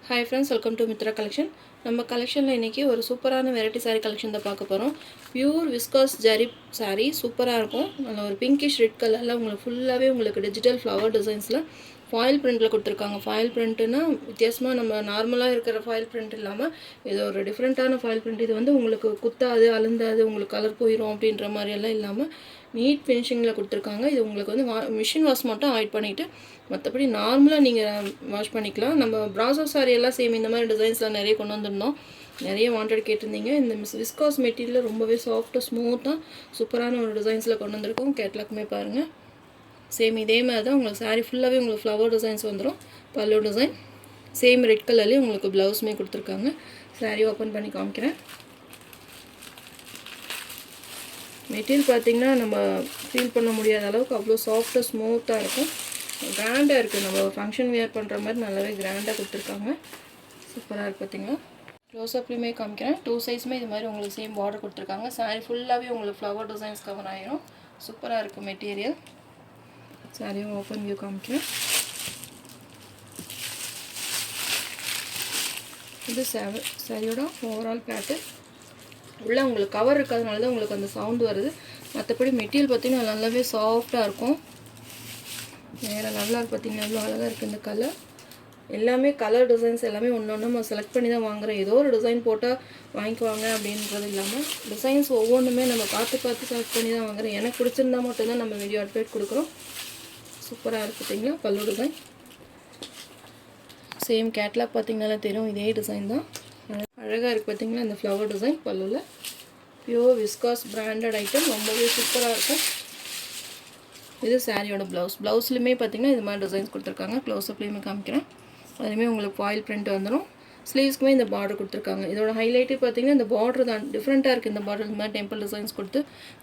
Hi friends, welcome to Mitra collection. நம்ம கலெக்ஷன்ல இன்னைக்கு ஒரு சூப்பரான வெரைட்டி saree collection தான் பார்க்க போறோம். பியூர் விஸ்காஸ் ஜரி saree சூப்பரா இருக்கும். நல்ல ஒரு பிங்கிஷ் ரெட் கலர்ல உங்களுக்கு ஃபுல்லாவே உங்களுக்கு டிஜிட்டல் ஃப்ளவர் டிசைன்ஸ்ல ஃபாயில் பிரிண்ட்ல கொடுத்திருக்காங்க. ஃபாயில் பிரிண்ட்னா வித்தியாசமா நம்ம நார்மலா இருக்கிற ஃபாயில் பிரிண்ட் இல்லாம இது ஒரு டிஃபரண்டான ஃபாயில் பிரிண்ட். இது வந்து உங்களுக்கு குத்தாது, அழுந்தாது, உங்களுக்கு கலர் போயிடும் அப்படின்ற மாதிரி எல்லாம் இல்லாம நீட் ஃபினிஷிங்ல கொடுத்திருக்காங்க. இது உங்களுக்கு வந்து மிஷின் வாஷ் மட்டும் அவாய்ட் பண்ணிட்டு மற்றபடி நார்மலாக நீங்கள் வாஷ் பண்ணிக்கலாம். நம்ம ப்ராசோ சாரி எல்லாம் சேம் இந்த மாதிரி டிசைன்ஸ்லாம் நிறைய கொண்டு வந்திருந்தோம். நிறைய வாண்டட் கேட்டிருந்தீங்க. இந்த விஸ்காஸ் மெட்டீரியல் ரொம்பவே சாஃப்டாக ஸ்மூத்தாக சூப்பரான ஒரு டிசைன்ஸில் கொண்டு வந்திருக்கோம். கேட்லாக்குமே பாருங்கள். சேம் இதே மாதிரி தான் உங்களுக்கு சாரீ ஃபுல்லாகவே உங்களுக்கு ஃப்ளவர் டிசைன்ஸ் வந்துடும். பல்லு டிசைன் சேம் ரெட் கலர்லேயும் உங்களுக்கு ப்ளவுஸுமே கொடுத்துருக்காங்க. சாரீ ஓப்பன் பண்ணி காமிக்கிறேன். மெட்டீரியல் பார்த்திங்கன்னா நம்ம ஃபீல் பண்ண முடியாத அளவுக்கு அவ்வளோ சாஃப்டாக ஸ்மூத்தாக இருக்கும். கிராண்டாக இருக்குது. நம்ம ஃபங்க்ஷன் வியர் பண்ணுற மாதிரி நல்லாவே கிராண்டாக கொடுத்துருக்காங்க. சூப்பராக இருக்குது பார்த்திங்களா. க்ளோஸ்அப்லேயுமே காமிக்கிறேன். 2 சைஸுமே இது மாதிரி உங்களுக்கு சேம் பார்டர் கொடுத்துருக்காங்க. சாரீ ஃபுல்லாகவே உங்களுக்கு ஃப்ளவர் டிசைன்ஸ் கவர் ஆகிரும். சூப்பராக இருக்குது மெட்டீரியல். சாரியும் ஓப்பன் வியூ காமிக்கிறேன். இது சாரியோட ஓவரால் பேட்டர்ன். உள்ளே உங்களுக்கு கவர் இருக்கிறதுனால தான் உங்களுக்கு அந்த சவுண்டு வருது. மற்றபடி மெட்டீரியல் பார்த்திங்கன்னா நல்லாவே சாஃப்டாக இருக்கும். வேறு நல்லா இருக்குது பார்த்திங்கன்னா எவ்வளோ அழகாக இருக்குது இந்த கலர். எல்லாமே கலர் டிசைன்ஸ் எல்லாமே ஒன்று நம்ம செலக்ட் பண்ணி தான் வாங்குகிறோம். ஏதோ ஒரு டிசைன் போட்டால் வாங்கிக்குவாங்க அப்படின்றது இல்லாமல் டிசைன்ஸ் ஒவ்வொன்றுமே நம்ம பார்த்து செலக்ட் பண்ணி தான் வாங்குகிறோம். எனக்கு பிடிச்சிருந்தா மட்டும்தான் நம்ம வீடியோ அப்டேட் கொடுக்குறோம். சூப்பராக இருக்குது பார்த்திங்களா. பல்லு டிசைன் சேம் கேட்லாக் பார்த்திங்கனால தெரியும் இதே டிசைன் தான். அழகாக இருக்குது பார்த்திங்களா. இந்த ஃப்ளவர் டிசைன் பல்லுவில் பியூர் விஸ்காஸ் பிராண்டட் ஐட்டம் ரொம்பவே சூப்பராக இருக்கும். இது சாரியோட ப்ளவுஸ்லையுமே பார்த்திங்கன்னா இது மாதிரி டிசைன்ஸ் கொடுத்துருக்காங்க. க்ளோஸ்அப்லேயுமே காமிக்கிறேன். அதுலேயுமே உங்களுக்கு ஃபாயில் பிரிண்ட் வந்துடும். ஸ்லீவ்ஸ்க்குமே இந்த பார்டர் கொடுத்துருக்காங்க. இதோட ஹைலைட்டே பார்த்திங்கன்னா இந்த பார்டர் தான் டிஃப்ரெண்ட்டாக இருக்குது. இந்த பார்டர் இந்த மாதிரி டெம்பிள் டிசைன்ஸ் கொடுத்து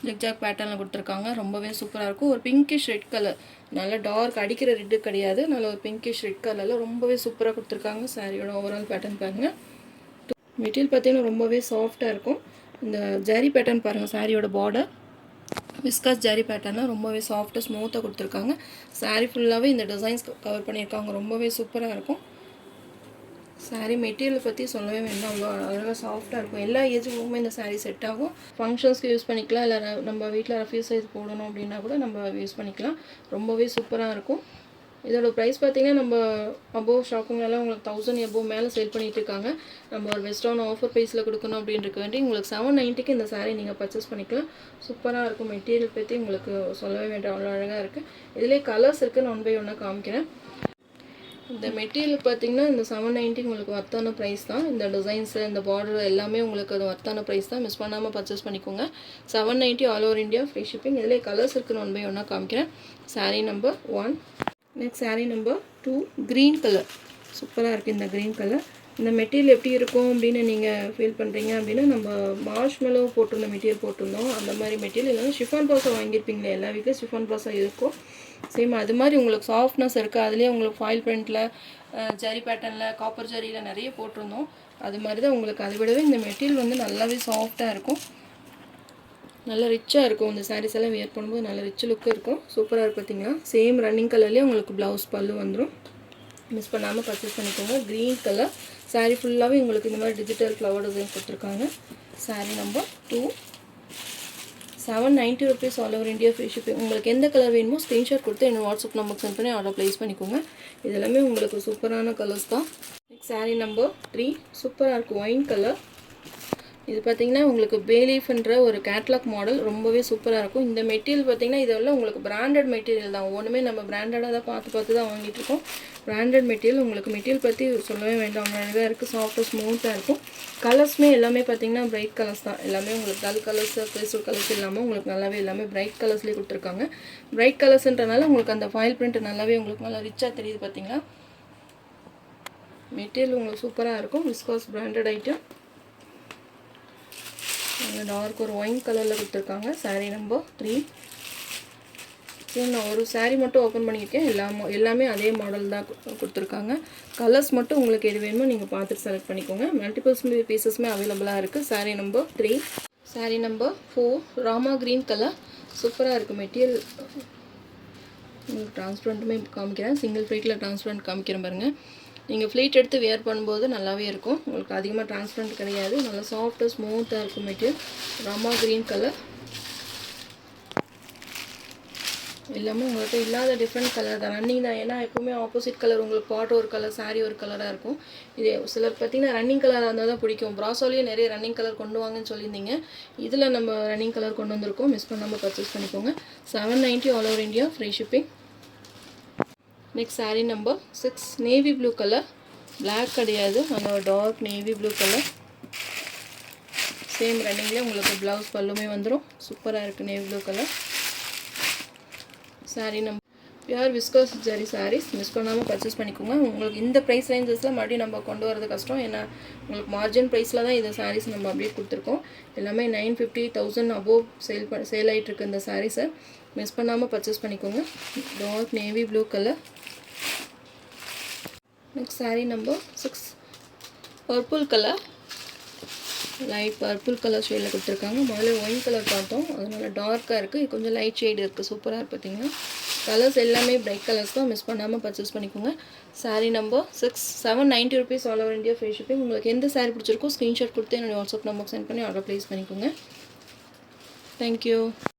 ஜிக்ஜாக் பேட்டர்னில் கொடுத்துருக்காங்க. ரொம்பவே சூப்பராக இருக்கும். ஒரு பிங்கிஷ் ரெட் கலர், நல்ல டார்க் அடிக்கிற ரெட்டு கிடையாது, நல்ல ஒரு பிங்கிஷ் ரெட் கலரில் ரொம்பவே சூப்பராக கொடுத்துருக்காங்க. சாரியோட ஓவரால் பேட்டர்ன் பாருங்கள். மெட்டீரியல் பார்த்திங்கன்னா ரொம்பவே சாஃப்டாக இருக்கும். இந்த ஜரி பேட்டர்ன் பாருங்கள். சாரியோட பார்டர் விஸ்காஸ் ஜரி பேட்டர்னில் ரொம்பவே சாஃப்டாக ஸ்மூத்தாக கொடுத்துருக்காங்க. சாரீ ஃபுல்லாகவே இந்த டிசைன்ஸ் கவர் பண்ணியிருக்காங்க. ரொம்பவே சூப்பராக இருக்கும். சாரீ மெட்டீரியல் பற்றி சொல்லவே வேண்டாம். அவ்வளோ அழகாக சாஃப்டாக இருக்கும். எல்லா ஏஜுக்குமே இந்த சாரீ செட் ஆகும். ஃபங்க்ஷன்ஸ்க்கு யூஸ் பண்ணிக்கலாம். இல்லை நம்ம வீட்டில் ரஃபீஸ் சைஸ் போடணும் அப்படின்னா கூட நம்ம யூஸ் பண்ணிக்கலாம். ரொம்பவே சூப்பராக இருக்கும். இதோட ப்ரைஸ் பார்த்திங்கன்னா நம்ம அபோவ் ஷாப்பிங்லாம் உங்களுக்கு 1000 எபோவ் மேலே சேல் பண்ணிகிட்டு இருக்காங்க. நம்ம ஒரு பெஸ்ட்டான ஆஃபர் ப்ரைஸில் கொடுக்கணும் அப்படின்றக்க வேண்டி உங்களுக்கு 790க்கு இந்த சாரீ நீங்கள் பர்ச்சேஸ் பண்ணிக்கலாம். சூப்பராக இருக்கும். மெட்டீரியல் பற்றி உங்களுக்கு சொல்லவே வேண்டாம், அவ்வளோ அழகாக இருக்குது. இதிலே கலர்ஸ் இருக்குன்னு 1 by 1 காமிக்கிறேன். இந்த மெட்டீரியல் பார்த்திங்கன்னா இந்த 790 உங்களுக்கு வர்த்தான ப்ரைஸ் தான். இந்த டிசைன்ஸு இந்த பார்டர் எல்லாமே உங்களுக்கு அது வர்த்தான ப்ரைஸ் தான். மிஸ் பண்ணாமல் பர்ச்சேஸ் பண்ணிக்கோங்க. 790 all over India free shipping. இதிலே கலர்ஸ் இருக்குன்னு 1 by 1 காமிக்கிறேன். Sari number 1. Next sari number 2 green colour. சூப்பராக இருக்குது இந்த க்ரீன் கலர். இந்த மெட்டீரியல் எப்படி இருக்கும் அப்படின்னு நீங்கள் ஃபீல் பண்ணுறீங்க அப்படின்னா நம்ம மார்ஷ்மெலோ போட்டிருந்த மெட்டீரியல் போட்டிருந்தோம். அந்த மாதிரி மெட்டீரியல் இல்லைன்னா ஷிஃபான் ப்ராஸா வாங்கியிருப்பீங்களே, எல்லா வீட்லையும் ஷிஃபான் ப்ராஸா இருக்கும். சேம் அது மாதிரி உங்களுக்கு சாஃப்ட்னஸ் இருக்குது. அதுலேயே உங்களுக்கு ஃபாயில் பிரிண்ட்டில் ஜரி பேட்டர்னில் காப்பர் ஜரியில் நிறைய போட்டிருந்தோம். அது மாதிரி தான் உங்களுக்கு. அதை விடவே இந்த மெட்டீரியல் வந்து நல்லாவே சாஃப்டாக இருக்கும். நல்லா ரிச்சாக இருக்கும். இந்த சாரீஸ் எல்லாம் வியர் பண்ணும்போது நல்ல ரிச் லுக்கு இருக்கும். சூப்பராக இருக்குது பார்த்திங்களா. சேம் ரன்னிங் கலர்லேயே உங்களுக்கு ப்ளவுஸ் பல்லு வந்துடும். மிஸ் பண்ணாமல் பர்ச்சேஸ் பண்ணிக்கோங்க. க்ரீன் கலர் சாரீ ஃபுல்லாகவே உங்களுக்கு இந்த மாதிரி டிஜிட்டல் ஃப்ளவர் டிசைன் கொடுத்துருக்காங்க. Sari number 2. 790 rupees all over India free shipping. உங்களுக்கு எந்த கலர் வேணுமோ ஸ்க்ரீன்ஷாட் கொடுத்து என்னோட வாட்ஸ்அப் நம்பருக்கு சென்ட் பண்ணி ஆர்டர் ப்ளேஸ் பண்ணிக்கோங்க. இதெல்லாமே உங்களுக்கு சூப்பரான கலர்ஸ் தான். நெக்ஸ்ட் சாரீ நம்பர் 3 சூப்பராக இருக்குது. Wine colour. இது பார்த்திங்கன்னா உங்களுக்கு பேலீஃப்ன்ற ஒரு கேட்லாக் மாடல். ரொம்பவே சூப்பராக இருக்கும். இந்த மெட்டீரியல் பார்த்திங்கன்னா இதெல்லாம் உங்களுக்கு பிராண்டட் மெட்டீரியல் தான். ஒன்றுமே நம்ம பிராண்டடாக தான் பார்த்து தான் வாங்கிட்டு இருக்கோம். Branded material. உங்களுக்கு மெட்டீரியல் பற்றி சொல்லவே வேண்டாம், அழகாக இருக்குது. சாஃப்டாக ஸ்மூத்தாக இருக்கும். கலர்ஸுமே எல்லாமே பார்த்திங்கன்னா பிரைட் கலர்ஸ் தான். எல்லாமே உங்களுக்கு டல் கலர்ஸ் பேஸ்டல் கலர்ஸ் இல்லாமல் உங்களுக்கு நல்லாவே எல்லாமே பிரைட் கலர்ஸ்லேயே கொடுத்துருக்காங்க. பிரைட் கலர்ஸ்ன்றனால உங்களுக்கு அந்த ஃபாயில் பிரிண்ட் நல்லாவே உங்களுக்கு நல்லா ரிச்சாக தெரியுது பார்த்திங்களா. மெட்டீரியல் உங்களுக்கு சூப்பராக இருக்கும். Viscose branded item. டார்க் ஒரு ஒயின் கலரில் கொடுத்துருக்காங்க. சாரீ நம்பர் 3. சரி, நான் ஒரு சாரீ மட்டும் ஓப்பன் பண்ணியிருக்கேன். எல்லாமே அதே மாடல் தான் கொடுத்துருக்காங்க. கலர்ஸ் மட்டும் உங்களுக்கு எது வேணுமோ நீங்கள் பார்த்துட்டு செலக்ட் பண்ணிக்கோங்க. மல்டிபிள்ஸ் பீசஸுமே அவைலபிளாக இருக்குது. Sari number 3. Sari number 4 Rama green colour. சூப்பராக இருக்குது மெட்டீரியல். உங்களுக்கு டிரான்ஸ்பரண்ட்டுமே காமிக்கிறேன். சிங்கிள் ப்ளேட்டில் டிரான்ஸ்பரண்ட் காமிக்கிறேன் பாருங்கள். நீங்கள் ஃப்ளீட் எடுத்து வியர் பண்ணும்போது நல்லாவே இருக்கும். உங்களுக்கு அதிகமாக டிரான்ஸ்பரண்ட் கிடையாது. நல்லா சாஃப்டாக ஸ்மூத்தாக இருக்கும் மெட்டீரியல். Rama green colour. எல்லாமே உங்களுக்கு இல்லாத டிஃப்ரெண்ட் கலர் தான். ரன்னிங் தான். ஏன்னா எப்போவுமே ஆப்போசிட் கலர் உங்களுக்கு பாட் ஒரு கலர், சாரீ ஒரு கலராக இருக்கும். இது சிலர் பார்த்தீங்கன்னா ரன்னிங் கலராக இருந்தால் தான் பிடிக்கும். ப்ராசோலேயே நிறைய ரன்னிங் கலர் கொண்டு வாங்கன்னு சொல்லியிருந்தீங்க. இதில் நம்ம ரன்னிங் கலர் கொண்டு வந்திருக்கோம். மிஸ் பண்ணாமல் பர்ச்சேஸ் பண்ணிக்கோங்க. 790 all over India, free shipping. Next sari number 6 navy blue colour. Black கிடையாது, ஆனால் dark navy blue colour. Same ரன்னிங்லேயே உங்களுக்கு ப்ளவுஸ் பல்லுமே வந்துடும். சூப்பராக இருக்குது navy blue colour. Sari number pure viscose zari saris. Miss பண்ணாமல் பர்ச்சேஸ் பண்ணிக்கோங்க. உங்களுக்கு இந்த ப்ரைஸ் ரேஞ்சஸில் மறுபடியும் நம்ம கொண்டு வரது கஷ்டம். ஏன்னா உங்களுக்கு மார்ஜின் ப்ரைஸில் தான் இந்த சாரீஸ் நம்ம அப்டேட் கொடுத்துருக்கோம். எல்லாமே 950, 1000 அபோவ் சேல் ஆகிட்டுருக்கு இந்த சாரீஸை. மிஸ் பண்ணாமல் பர்ச்சேஸ் பண்ணிக்கோங்க. Dark navy blue colour. Next sari number 6 purple colour. Light purple colour ஷேடில் கொடுத்துருக்காங்க. முதல்ல ஒயின் கலர் பார்த்தோம், அதனால டார்க்காக இருக்குது. கொஞ்சம் லைட் ஷேடு இருக்குது. சூப்பராக இருக்குது பார்த்தீங்கன்னா. கலர்ஸ் எல்லாமே பிரைட் கலர்ஸ் தான். மிஸ் பண்ணாமல் பர்ச்சேஸ் பண்ணிக்கோங்க. Sari number 6 790 rupees all over India, free shipping. உங்களுக்கு எந்த சாரீ பிடிச்சிருக்கோ ஸ்க்ரீன்ஷாட் கொடுத்து என்னோடய வாட்ஸ்அப் நம்பருக்கு சென்ட் பண்ணி ஆர்டர் ப்ளேஸ் பண்ணிக்கோங்க. தேங்க்யூ.